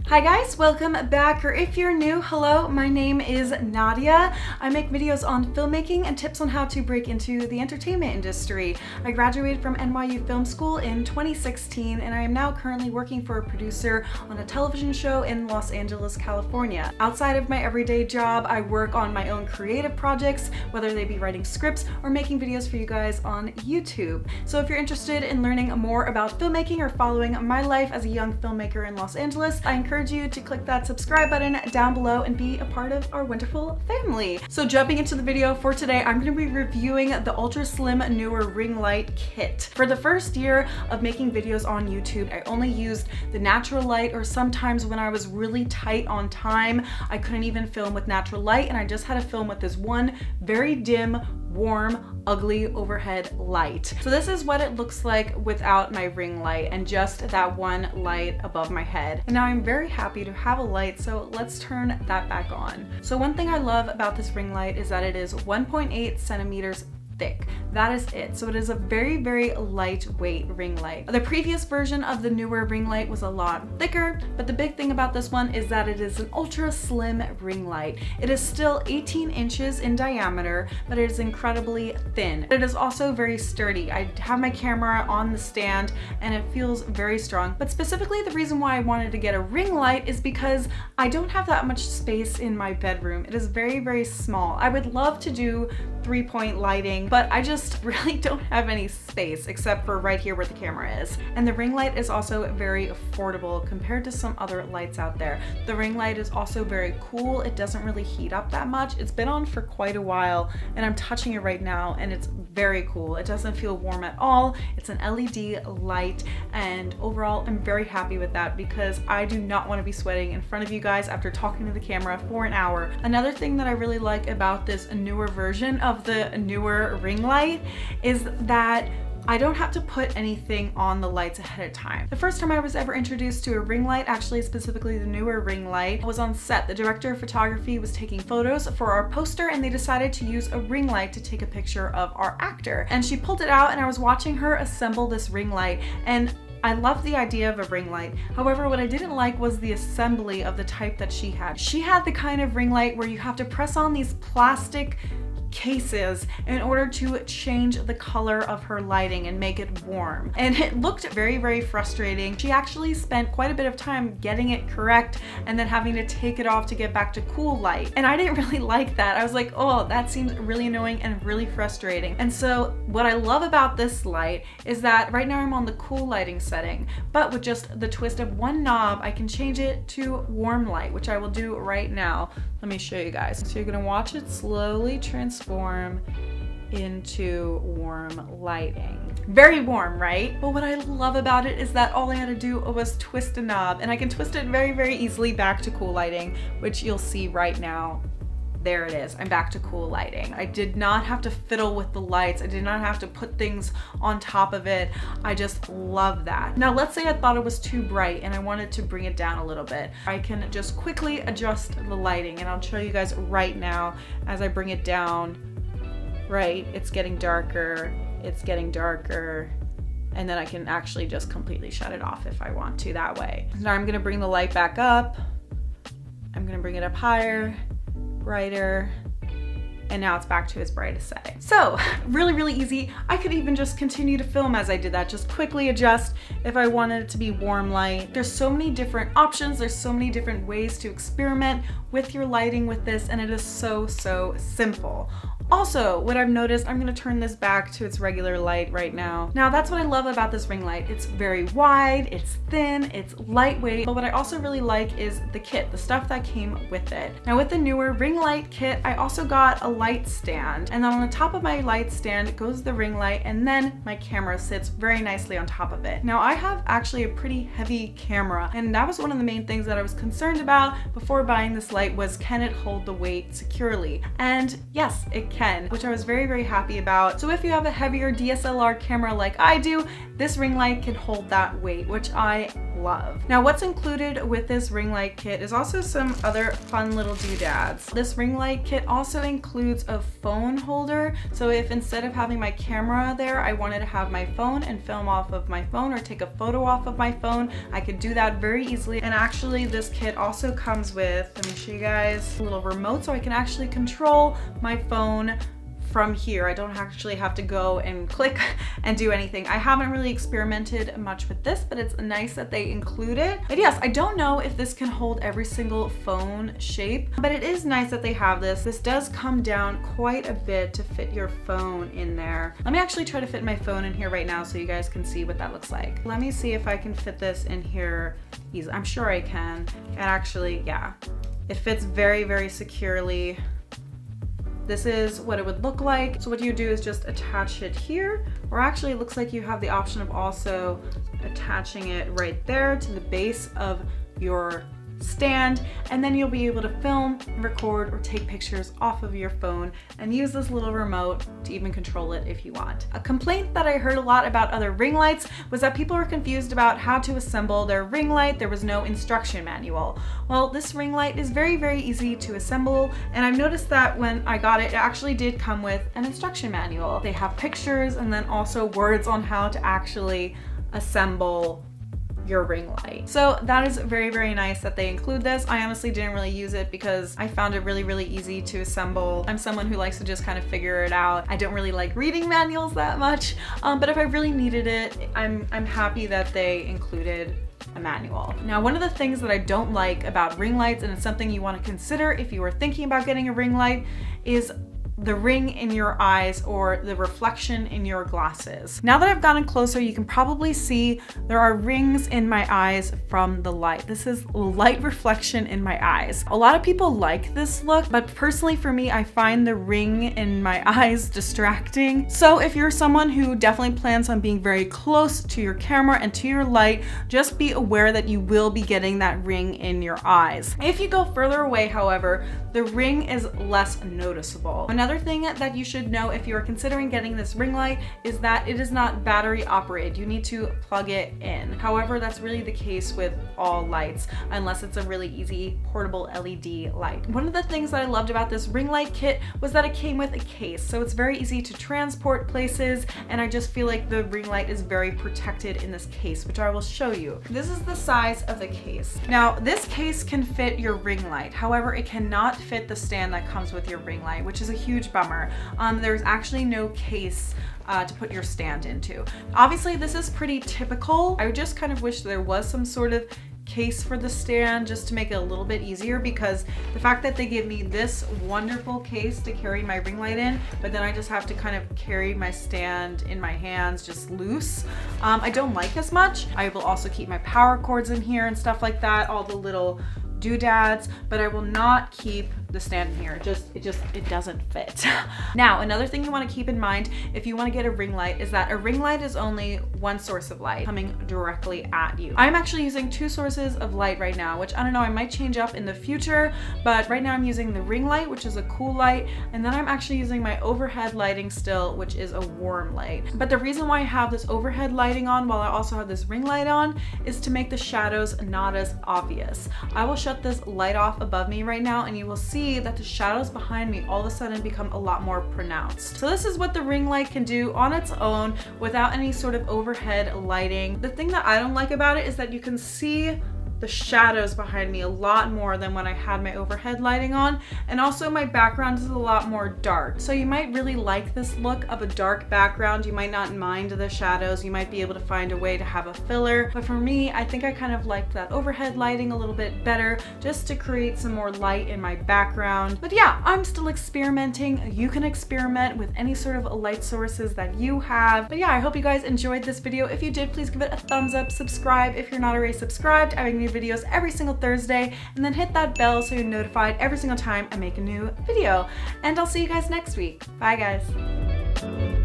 Hi guys, welcome back, or if you're new, hello, my name is Nadia. I make videos on filmmaking and tips on how to break into the entertainment industry. I graduated from NYU Film School in 2016 and I am now currently working for a producer on a television show in Los Angeles, California. Outside of my everyday job, I work on my own creative projects, whether they be writing scripts or making videos for you guys on YouTube. So if you're interested in learning more about filmmaking or following my life as a young filmmaker in Los Angeles, I encourage you to click that subscribe button down below and be a part of our wonderful family. So jumping into the video for today, I'm going to be reviewing the ultra slim Neewer ring light kit. For the first year of making videos on YouTube, I only used the natural light, or sometimes when I was really tight on time, I couldn't even film with natural light and I just had to film with this one very dim, warm, ugly overhead light. So this is what it looks like without my ring light and just that one light above my head. And now I'm very happy to have a light, so let's turn that back on. So one thing I love about this ring light is that it is 1.8 centimeters thick. That is it. So it is a very, very lightweight ring light. The previous version of the Neewer ring light was a lot thicker, but the big thing about this one is that it is an ultra slim ring light. It is still 18 inches in diameter, but it is incredibly thin. It is also very sturdy. I have my camera on the stand and it feels very strong. But specifically the reason why I wanted to get a ring light is because I don't have that much space in my bedroom. It is very, very small. I would love to do 3-point lighting, but I just really don't have any space except for right here where the camera is. And the ring light is also very affordable compared to some other lights out there. The ring light is also very cool. It doesn't really heat up that much. It's been on for quite a while and I'm touching it right now and it's very cool. It doesn't feel warm at all. It's an LED light and overall I'm very happy with that because I do not want to be sweating in front of you guys after talking to the camera for an hour. Another thing that I really like about this newer version of the Neewer ring light is that I don't have to put anything on the lights ahead of time. The first time I was ever introduced to a ring light, actually specifically the Neewer ring light, was on set. The director of photography was taking photos for our poster and they decided to use a ring light to take a picture of our actor. And she pulled it out and I was watching her assemble this ring light, and I love the idea of a ring light. However, what I didn't like was the assembly of the type that she had. She had the kind of ring light where you have to press on these plastic cases in order to change the color of her lighting and make it warm. And it looked very, very frustrating. She actually spent quite a bit of time getting it correct and then having to take it off to get back to cool light. And I didn't really like that. I was like, oh, that seems really annoying and really frustrating. And so what I love about this light is that right now I'm on the cool lighting setting, but with just the twist of one knob, I can change it to warm light, which I will do right now. Let me show you guys. So you're gonna watch it slowly transform into warm lighting. Very warm, right? But what I love about it is that all I had to do was twist a knob, and I can twist it very, very easily back to cool lighting, which you'll see right now. There it is. I'm back to cool lighting. I did not have to fiddle with the lights. I did not have to put things on top of it. I just love that. Now, let's say I thought it was too bright and I wanted to bring it down a little bit. I can just quickly adjust the lighting, and I'll show you guys right now as I bring it down. Right, it's getting darker, it's getting darker, and then I can actually just completely shut it off if I want to that way. Now I'm gonna bring the light back up. I'm gonna bring it up higher, brighter, and now it's back to its brightest setting. So really, really easy. I could even just continue to film as I did that, just quickly adjust if I wanted it to be warm light. There's so many different options. There's so many different ways to experiment with your lighting with this, and it is so, so simple. Also, what I've noticed, I'm gonna turn this back to its regular light right now. Now that's what I love about this ring light. It's very wide, it's thin, it's lightweight, but what I also really like is the kit, the stuff that came with it. Now with the Neewer ring light kit, I also got a light stand, and then on the top of my light stand goes the ring light, and then my camera sits very nicely on top of it. Now I have actually a pretty heavy camera, and that was one of the main things that I was concerned about before buying this light was, can it hold the weight securely? And yes, it can, which I was very, very happy about. So if you have a heavier DSLR camera like I do, this ring light can hold that weight, which I love. Now what's included with this ring light kit is also some other fun little doodads. This ring light kit also includes a phone holder. So if instead of having my camera there, I wanted to have my phone and film off of my phone or take a photo off of my phone, I could do that very easily. And actually this kit also comes with, let me show you guys, a little remote so I can actually control my phone from here. I don't actually have to go and click and do anything. I haven't really experimented much with this, but it's nice that they include it. But yes, I don't know if this can hold every single phone shape, but it is nice that they have this. This does come down quite a bit to fit your phone in there. Let me actually try to fit my phone in here right now so you guys can see what that looks like. Let me see if I can fit this in here easily. I'm sure I can. And actually, yeah, it fits very, very securely. This is what it would look like. So what you do is just attach it here, or actually it looks like you have the option of also attaching it right there to the base of your stand, and then you'll be able to film, record, or take pictures off of your phone and use this little remote to even control it if you want. A complaint that I heard a lot about other ring lights was that people were confused about how to assemble their ring light. There was no instruction manual. Well, this ring light is very, very easy to assemble, and I've noticed that when I got it, it actually did come with an instruction manual. They have pictures and then also words on how to actually assemble your ring light. So that is very, very nice that they include this. I honestly didn't really use it because I found it really, really easy to assemble. I'm someone who likes to just kind of figure it out. I don't really like reading manuals that much, but if I really needed it, I'm happy that they included a manual. Now, one of the things that I don't like about ring lights, and it's something you want to consider if you are thinking about getting a ring light, is the ring in your eyes or the reflection in your glasses. Now that I've gotten closer, you can probably see there are rings in my eyes from the light. This is light reflection in my eyes. A lot of people like this look, but personally for me, I find the ring in my eyes distracting. So if you're someone who definitely plans on being very close to your camera and to your light, just be aware that you will be getting that ring in your eyes. If you go further away, however, the ring is less noticeable. Another thing that you should know if you are considering getting this ring light is that it is not battery operated. You need to plug it in. However, that's really the case with all lights, unless it's a really easy portable LED light. One of the things that I loved about this ring light kit was that it came with a case, so it's very easy to transport places, and I just feel like the ring light is very protected in this case, which I will show you. This is the size of the case. Now, this case can fit your ring light. However, it cannot fit the stand that comes with your ring light, which is a huge bummer. There's actually no case to put your stand into. Obviously, this is pretty typical. I just kind of wish there was some sort of case for the stand just to make it a little bit easier, because the fact that they give me this wonderful case to carry my ring light in, but then I just have to kind of carry my stand in my hands just loose, I don't like as much. I will also keep my power cords in here and stuff like that, all the little doodads, but I will not keep the stand in here. It doesn't fit. Now, another thing you want to keep in mind if you want to get a ring light is that a ring light is only one source of light coming directly at you. I'm actually using two sources of light right now, which I don't know, I might change up in the future, but right now I'm using the ring light, which is a cool light, and then I'm actually using my overhead lighting still, which is a warm light. But the reason why I have this overhead lighting on while I also have this ring light on is to make the shadows not as obvious. I will shut this light off above me right now, and you will see that the shadows behind me all of a sudden become a lot more pronounced. So this is what the ring light can do on its own without any sort of overhead lighting. The thing that I don't like about it is that you can see the shadows behind me a lot more than when I had my overhead lighting on, and also my background is a lot more dark. So you might really like this look of a dark background. You might not mind the shadows. You might be able to find a way to have a filler, but for me, I think I kind of liked that overhead lighting a little bit better just to create some more light in my background. But yeah, I'm still experimenting. You can experiment with any sort of light sources that you have. But yeah, I hope you guys enjoyed this video. If you did, please give it a thumbs up, subscribe if you're not already subscribed. I make new videos every single Thursday, and then hit that bell so you're notified every single time I make a new video. And I'll see you guys next week. Bye guys.